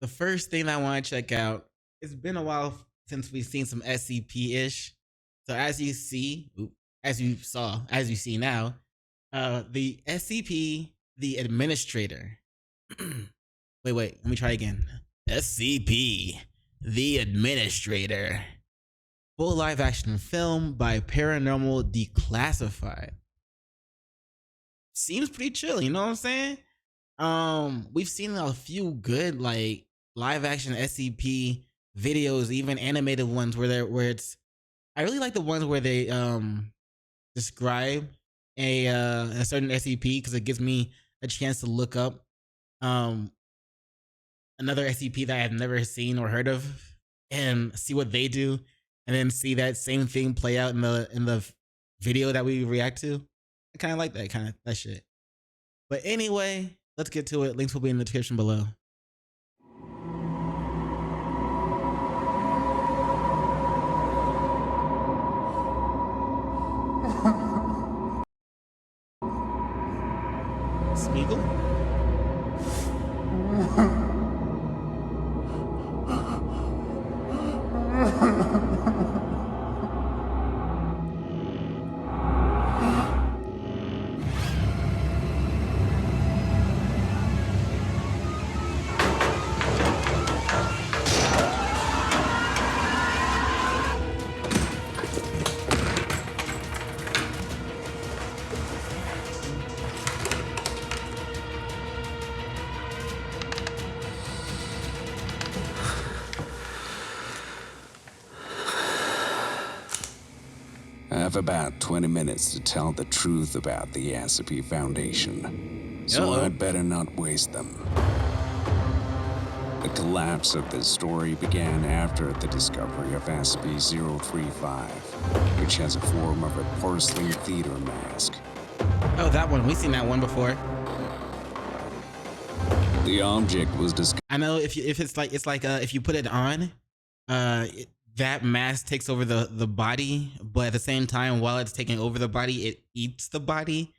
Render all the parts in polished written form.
the first thing I want to check out, it's been a while since we've seen some SCP-ish. So as you saw, as you see now, the SCP, the administrator. wait, let me try again. SCP, the administrator. Full live action film by Paranormal Declassified. Seems pretty chill, you know what I'm saying? We've seen a few good like live action SCP videos, even animated ones where it's I really like the ones where they describe a certain SCP because it gives me a chance to look up another SCP that I've never seen or heard of and see what they do, and then see that same thing play out in the video that we react to. I kind of like that shit. But anyway, let's get to it. Links will be in the description below. Smeagol? I have about 20 minutes to tell the truth about the SCP Foundation, so I'd better not waste them. The collapse of this story began after the discovery of SCP-035, which has a form of a porcelain theater mask. Oh, that one. We've seen that one before. The object was discovered. I know if you put it on, that mask takes over the body, but at the same time, while it's taking over the body, it eats the body.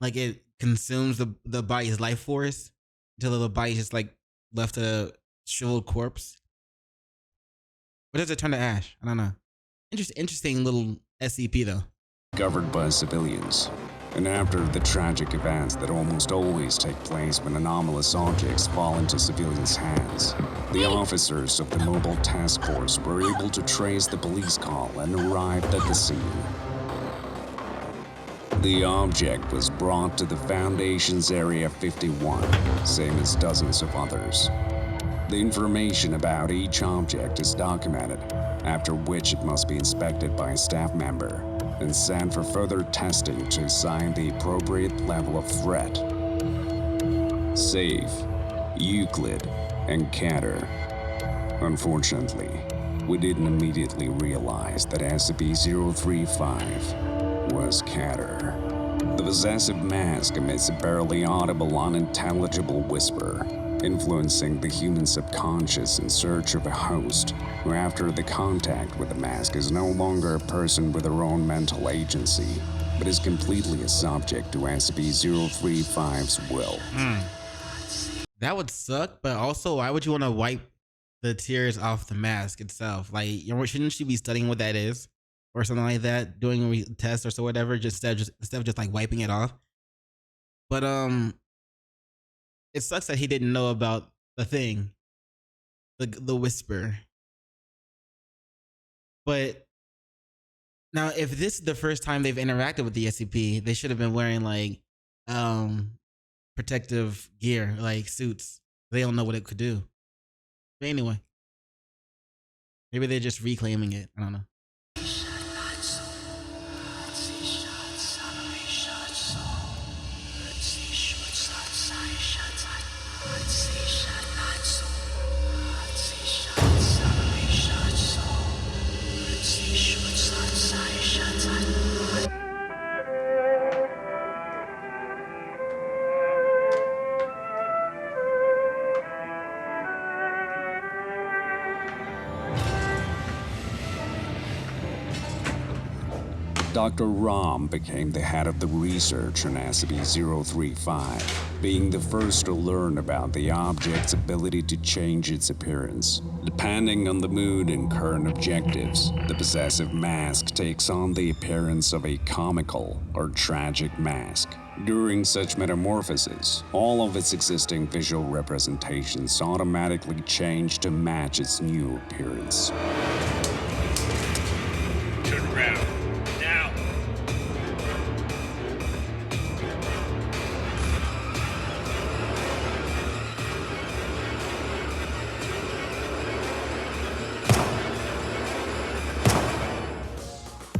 Like it consumes the body's life force until the body's just like left a shriveled corpse. What does it turn to ash? I don't know. Interesting little SCP though. Discovered by civilians. And after the tragic events that almost always take place when anomalous objects fall into civilians' hands, the officers of the Mobile Task Force were able to trace the police call and arrived at the scene. The object was brought to the Foundation's Area 51, same as dozens of others. The information about each object is documented, after which it must be inspected by a staff member and sent for further testing to assign the appropriate level of threat. Safe, Euclid, and Catter. Unfortunately, we didn't immediately realize that SCP-035 was Catter. The possessive mask emits a barely audible, unintelligible whisper, influencing the human subconscious in search of a host, who after the contact with the mask is no longer a person with their own mental agency, but is completely a subject to SCP-035's will. That would suck, but also why would you want to wipe the tears off the mask itself? Like, shouldn't you be studying what that is? Or something like that, doing a test or so whatever, instead of just like wiping it off. But it sucks that he didn't know about the thing, the whisper. But now, if this is the first time they've interacted with the SCP, they should have been wearing like protective gear, like suits. They don't know what it could do. But anyway, maybe they're just reclaiming it. I don't know. Dr. Ram became the head of the research on SCP-035, being the first to learn about the object's ability to change its appearance. Depending on the mood and current objectives, the possessive mask takes on the appearance of a comical or tragic mask. During such metamorphosis, all of its existing visual representations automatically change to match its new appearance. Turn around. Now!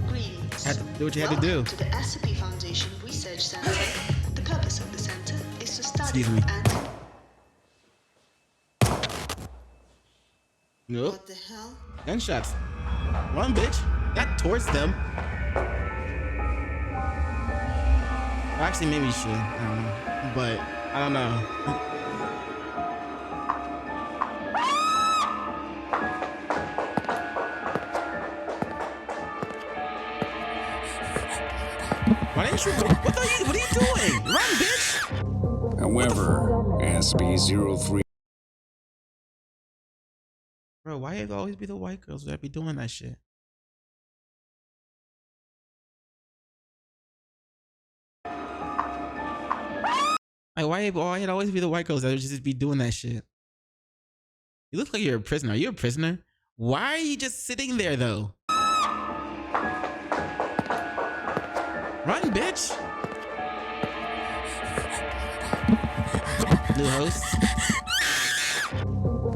Greetings. Had to do what you had to do. Welcome to the SCP Foundation Research Center. The purpose of the center is to study Excuse me. and... Nope. What the hell? Gunshots. Run, bitch. Not towards them. Actually, maybe you should. I don't know. But, I don't know. Why didn't you go? What are you doing? Run, bitch! However, SCP-03 Bro, why it always be the white girls that be doing that shit? Like, why it always be the white girls that would just be doing that shit? You look like you're a prisoner. Are you a prisoner? Why are you just sitting there, though? Run, bitch! New host.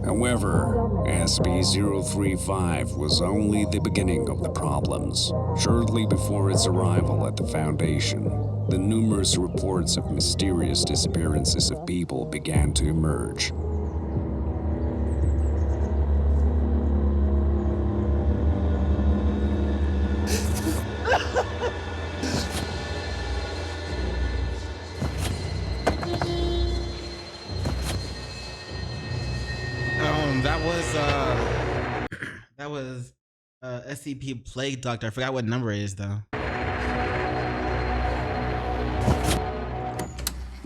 However, SCP-035 was only the beginning of the problems. Shortly before its arrival at the Foundation, the numerous reports of mysterious disappearances of people began to emerge. That was SCP Plague Doctor. I forgot what number it is though.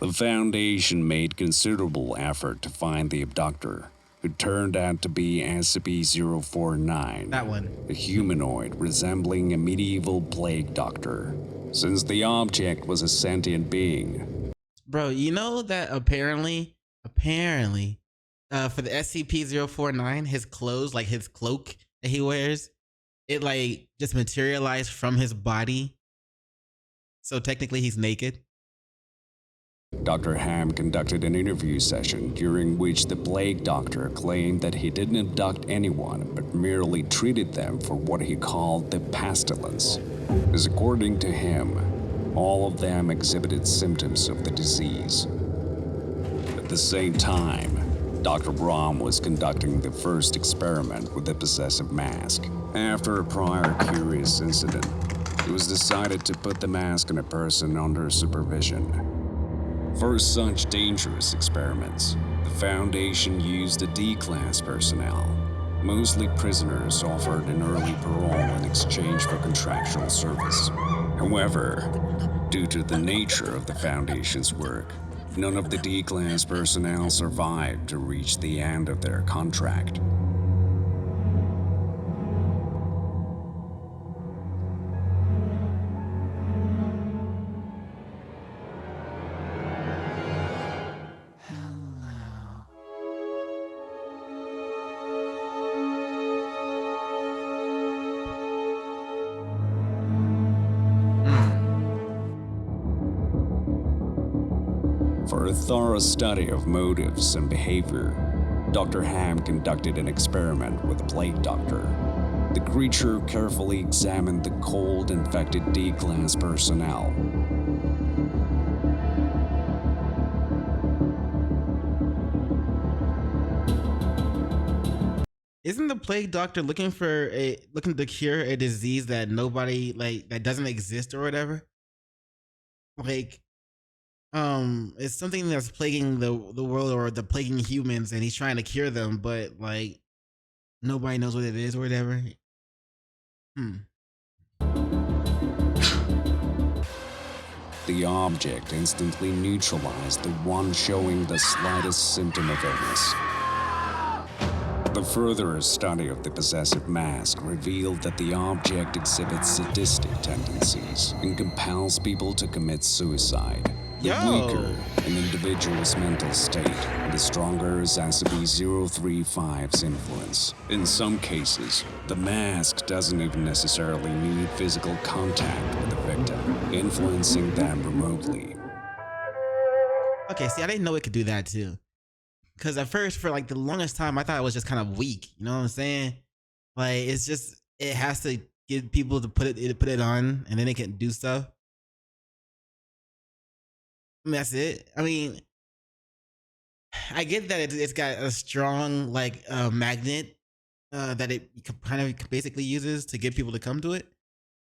The Foundation made considerable effort to find the abductor, who turned out to be SCP-049, That one. a humanoid resembling a medieval plague doctor. Since the object was a sentient being, Bro, you know that apparently, for the SCP-049, his clothes, like his cloak that he wears, it like just materialized from his body. So technically he's naked. Dr. Ham conducted an interview session during which the plague doctor claimed that he didn't abduct anyone but merely treated them for what he called the pestilence, as according to him, all of them exhibited symptoms of the disease. At the same time, Dr. Brahm was conducting the first experiment with the possessive mask. After a prior curious incident, it was decided to put the mask on a person under supervision. For such dangerous experiments, the Foundation used a D-class personnel, mostly prisoners offered an early parole in exchange for contractual service. However, due to the nature of the Foundation's work, none of the D-class personnel survived to reach the end of their contract. For a thorough study of motives and behavior, Dr. Ham conducted an experiment with the Plague Doctor. The creature carefully examined the cold, infected D-class personnel. Isn't the Plague Doctor looking to cure a disease that nobody that doesn't exist or whatever? Like, it's something that's plaguing the world or the plaguing humans, and he's trying to cure them, but like nobody knows what it is or whatever. the object instantly neutralized the one showing the slightest symptom of illness. The further study of the possessive mask revealed that the object exhibits sadistic tendencies and compels people to commit suicide. The weaker an individual's mental state, the stronger is SCP-035's influence. In some cases, the mask doesn't even necessarily need physical contact with the victim, influencing them remotely. Okay, see, I didn't know it could do that too. Because at first, for like the longest time, I thought it was just kind of weak. You know what I'm saying? Like, it's just, it has to get people to put it on, and then it can do stuff. And that's it. I mean, I get that it's got a strong like magnet that it kind of basically uses to get people to come to it,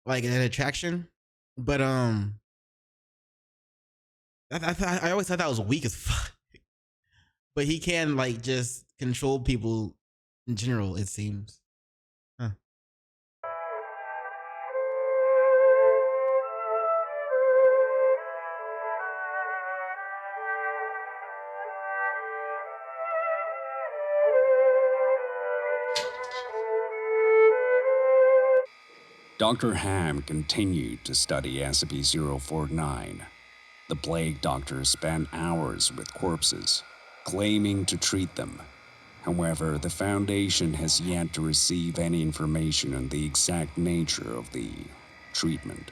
like an attraction. But I always thought that was weak as fuck. But he can like just control people in general, it seems. Huh. Dr. Ham continued to study SCP-049. The plague doctor spent hours with corpses, claiming to treat them. However, the Foundation has yet to receive any information on the exact nature of the treatment.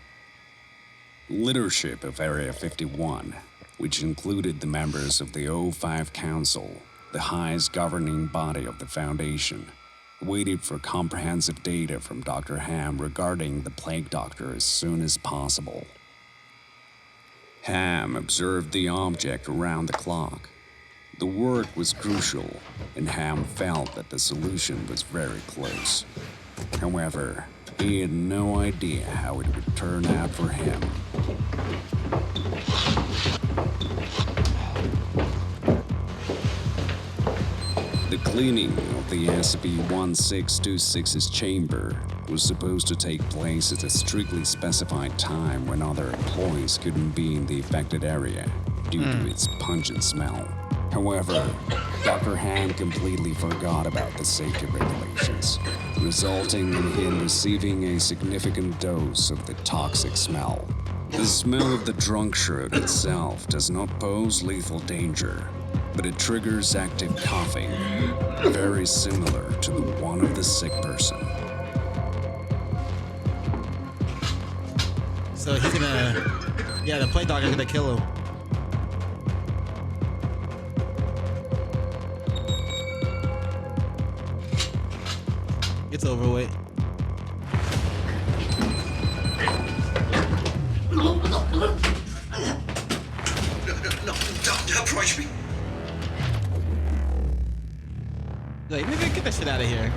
Leadership of Area 51, which included the members of the O5 Council, the highest governing body of the Foundation, waited for comprehensive data from Dr. Ham regarding the plague doctor as soon as possible. Ham observed the object around the clock. The work was crucial, and Ham felt that the solution was very close. However, he had no idea how it would turn out for him. The cleaning of the SCP-1626's chamber was supposed to take place at a strictly specified time when other employees couldn't be in the affected area due to its pungent smell. However, Dr. Ham completely forgot about the safety regulations, resulting in him receiving a significant dose of the toxic smell. The smell of the drunk shirt itself does not pose lethal danger, but it triggers active coughing, very similar to the one of the sick person. So he's gonna, the plague doctor's gonna kill him. It's over with. No, don't approach me. Like, nigga, get that shit out of here.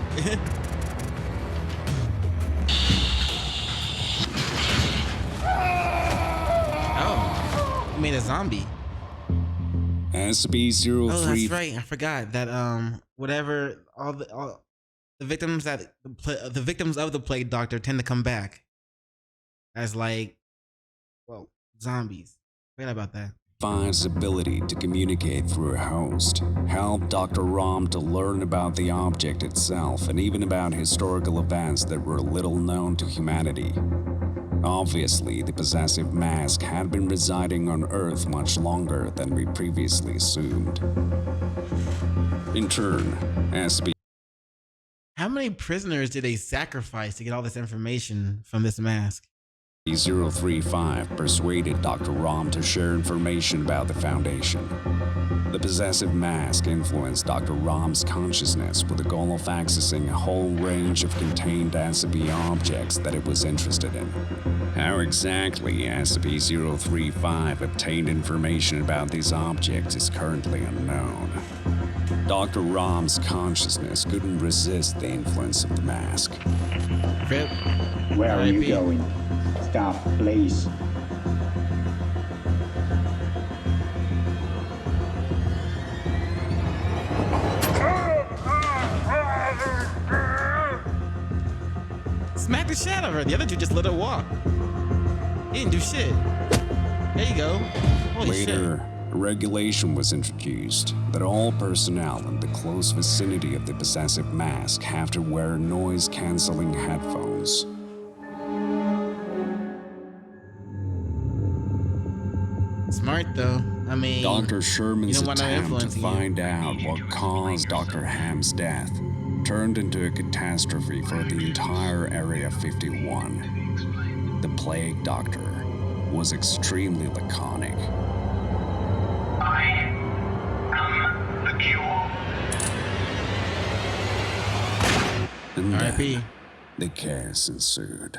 Oh, you made a zombie. SCP-03. Oh, that's right. I forgot that whatever all the victims that the victims of the plague doctor tend to come back as like, well, zombies. Forget about that. Five's ability to communicate through a host helped Dr. Rom to learn about the object itself and even about historical events that were little known to humanity. Obviously, the possessive mask had been residing on Earth much longer than we previously assumed. In turn, SCP How many prisoners did they sacrifice to get all this information from this mask? 035 persuaded Dr. Rom to share information about the Foundation. The possessive mask influenced Dr. Rom's consciousness with the goal of accessing a whole range of contained SCP objects that it was interested in. How exactly SCP-035 obtained information about these objects is currently unknown. Dr. Rom's consciousness couldn't resist the influence of the mask. Rip. Where are you R.I.P. going? Stop, please. Smack the shit out of her. The other two just let her walk. He didn't do shit. There you go. Holy Later, a regulation was introduced that all personnel in the close vicinity of the possessive mask have to wear noise-canceling headphones. shit. Smart though. I mean, Dr. Sherman's you don't want to attempt to influence you. find out what caused Dr. Ham's death turned into a catastrophe for the entire Area 51. The Plague Doctor was extremely laconic. I am the cure. And R.I.P. then the chaos ensued.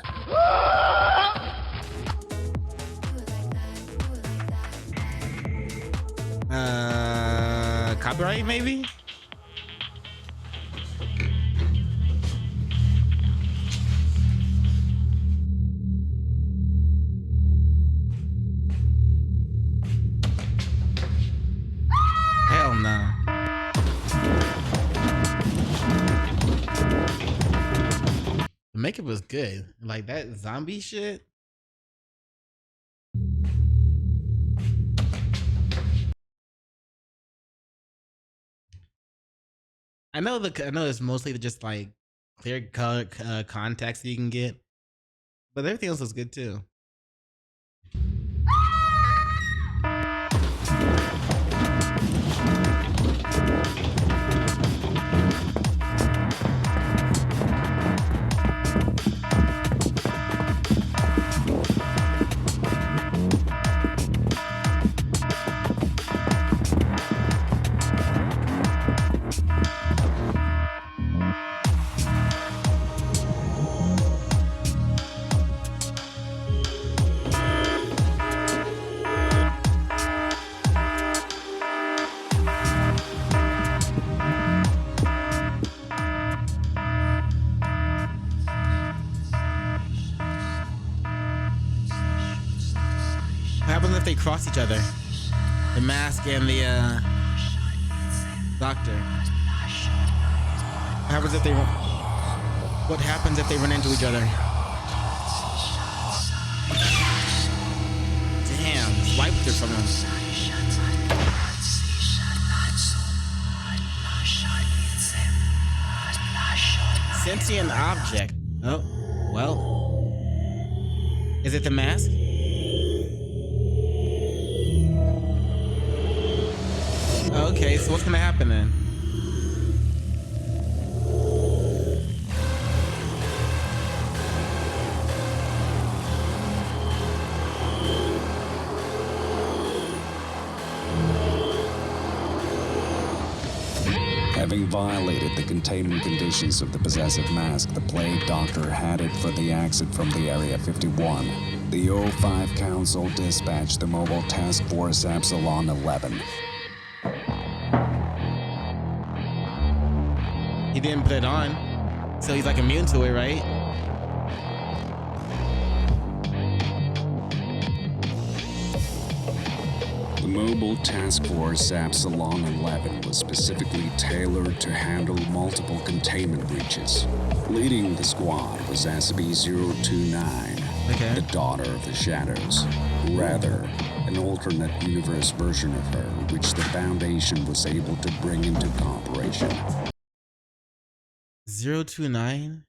Copyright maybe? Hell no. The makeup was good. Like that zombie shit. I know it's mostly just like clear color contacts you can get, but everything else was good too. What happens if they cross each other? The mask and the doctor. What happens if they run into each other? Damn, wiped her from him. Sentient object. Oh, well. Is it the mask? Okay, so what's gonna happen then? Having violated the containment conditions of the possessive mask, the Plague Doctor headed for the exit from the Area 51. The O5 Council dispatched the Mobile Task Force Epsilon 11. He didn't put it on, so he's like immune to it, right? The Mobile Task Force Epsilon 11 was specifically tailored to handle multiple containment breaches. Leading the squad was SCP-029, Okay. the Daughter of the Shadows. Rather, an alternate universe version of her, which the Foundation was able to bring into operation. 029?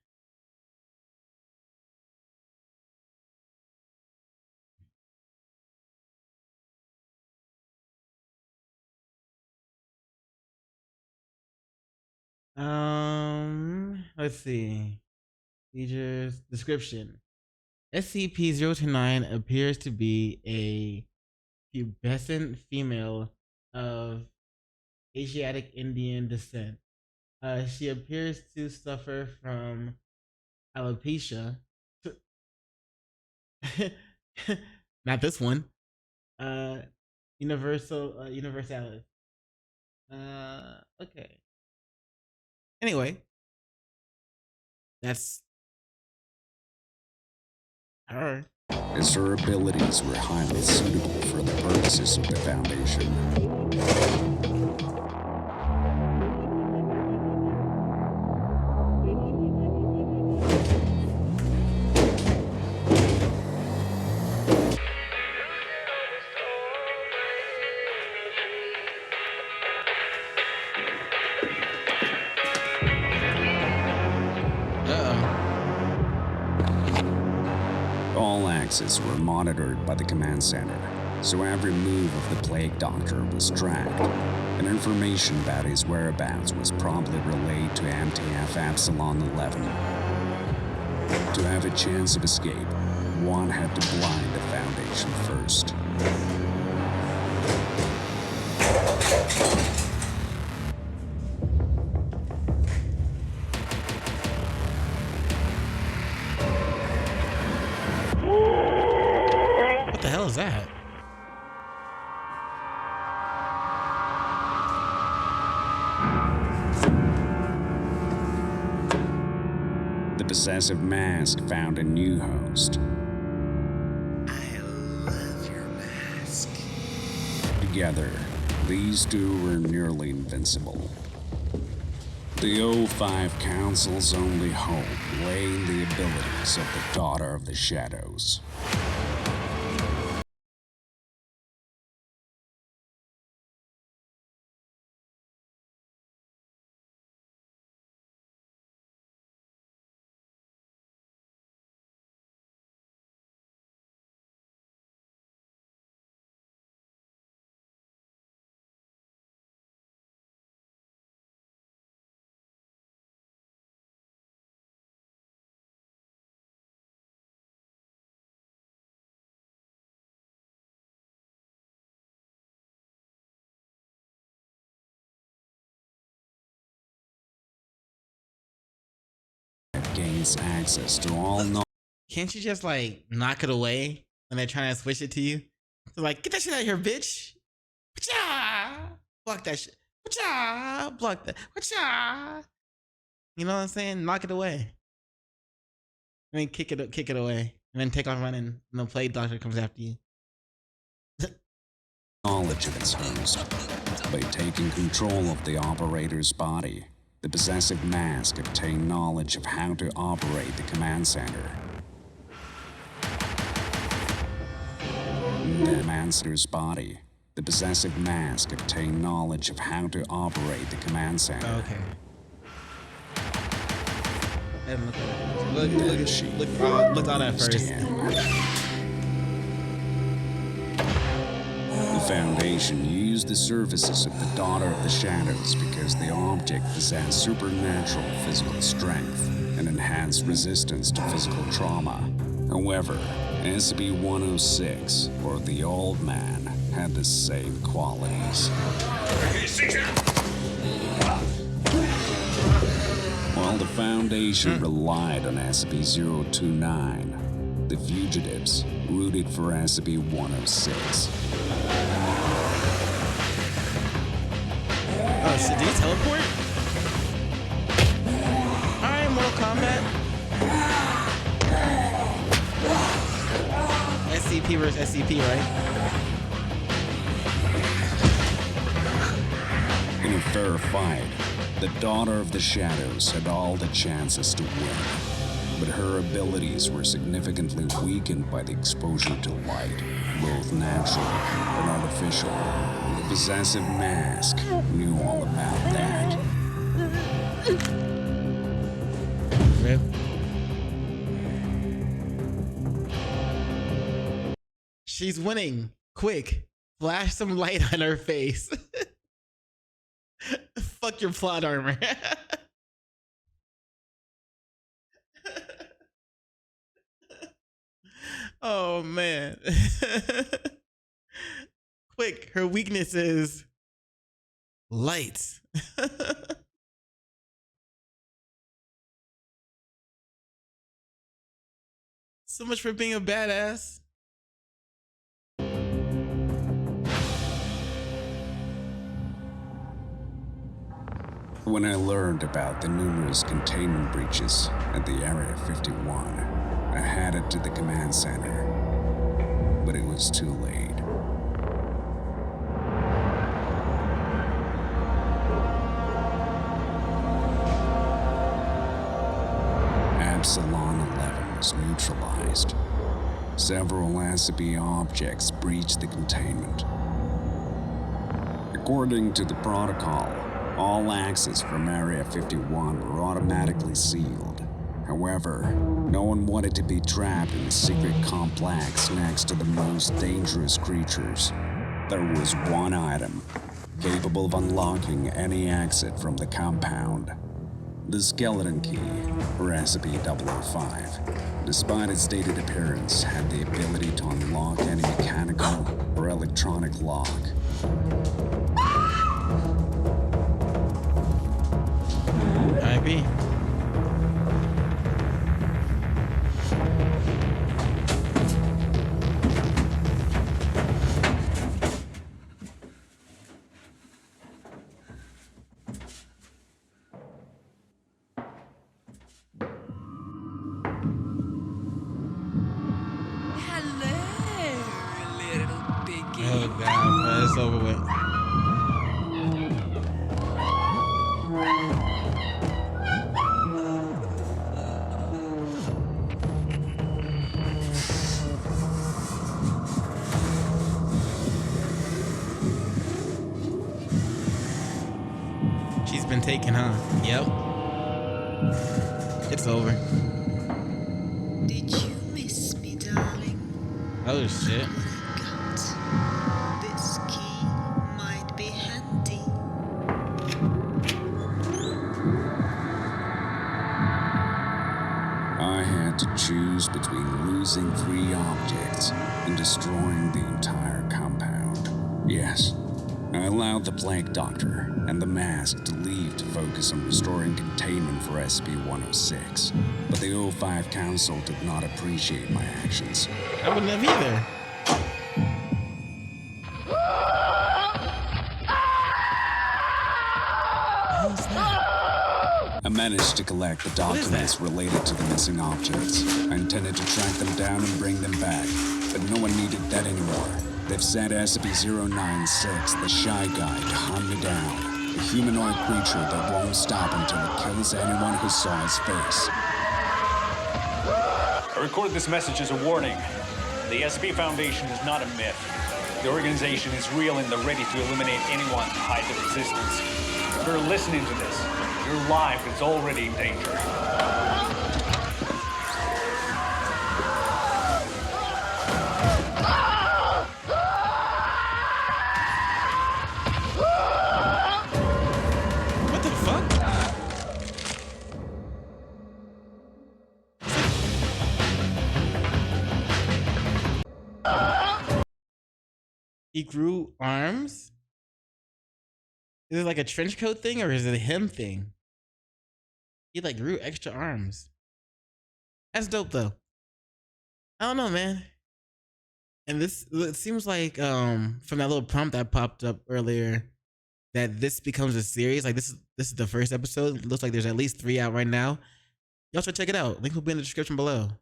Let's see. Features, description. SCP-029 appears to be a pubescent female of Asiatic Indian descent. She appears to suffer from alopecia. Not this one. Universalis. Okay. Anyway, that's her. As her abilities were highly suitable for the purposes of the Foundation. access were monitored by the command center, so every move of the Plague Doctor was tracked, and information about his whereabouts was promptly relayed to MTF Epsilon 11. To have a chance of escape, one had to blind the Foundation first. What the hell is that? The possessive mask found a new host. I love your mask. Together, these two were nearly invincible. The O5 Council's only hope lay in the abilities of the Daughter of the Shadows. It gains access to all knowledge. Can't you just like knock it away when they're trying to switch it to you? They're like, get that shit out of here, bitch. Whatcha? Block that shit. Whatcha? Block that. Whatcha? You know what I'm saying? Knock it away. I mean, kick it away, and then take off running. And the Plague Doctor comes after you. Knowledge of its host. By taking control of the operator's body, the possessive mask obtained knowledge of how to operate the command center. In the command center's body, the possessive mask obtained knowledge of how to operate the command center. Okay. And look on that first. The Foundation used the services of the Daughter of the Shadows because the object possessed supernatural physical strength and enhanced resistance to physical trauma. However, SCP-106, or the Old Man, had the same qualities. While the Foundation relied on SCP-029, the fugitives rooted for SCP-106. Oh shit, did he teleport? Alright, Mortal Kombat. SCP versus SCP, right? In a fair fight, the Daughter of the Shadows had all the chances to win, but her abilities were significantly weakened by the exposure to light, both natural and artificial. The possessive mask knew all about that. Rip. She's winning. Quick, flash some light on her face. Fuck your plot armor. Oh man. Quick, her weakness is light. So much for being a badass. When I learned about the numerous containment breaches at the Area 51, I headed to the command center, but it was too late. Epsilon 11 was neutralized. Several SCP objects breached the containment. According to the protocol, all access from Area 51 were automatically sealed, However, no one wanted to be trapped in a secret complex next to the most dangerous creatures. There was one item capable of unlocking any exit from the compound. The skeleton key, SCP-005, despite its dated appearance, had the ability to unlock any mechanical or electronic lock. I agree. Hello, little piggy. Oh god, bro, it's over with. She's been taken, huh? Yep. It's over. Did you miss me, darling? Oh shit. Got this key might be handy. I had to choose between losing 3 objects and destroying the entire compound. Yes, I allowed the Plague Doctor and the Mask to leave to focus on restoring containment for SCP-106, but the O5 Council did not appreciate my actions. I wouldn't have either. How's that? I managed to collect the documents related to the missing objects. I intended to track them down and bring them back, but no one needed that anymore. They've sent SCP-096, the Shy Guy, to hunt me down. A humanoid creature that won't stop until it kills anyone who saw his face. I recorded this message as a warning. The SCP Foundation is not a myth. The organization is real and they're ready to eliminate anyone to hide their existence. If you're listening to this, your life is already in danger. What the fuck? He grew arms? Is it like a trench coat thing or is it a him thing? He like grew extra arms. That's dope though. I don't know, man. And this, it seems like from that little prompt that popped up earlier that this becomes a series. Like this is the first episode. It looks like there's at least 3 out right now. Y'all should check it out. Link will be in the description below.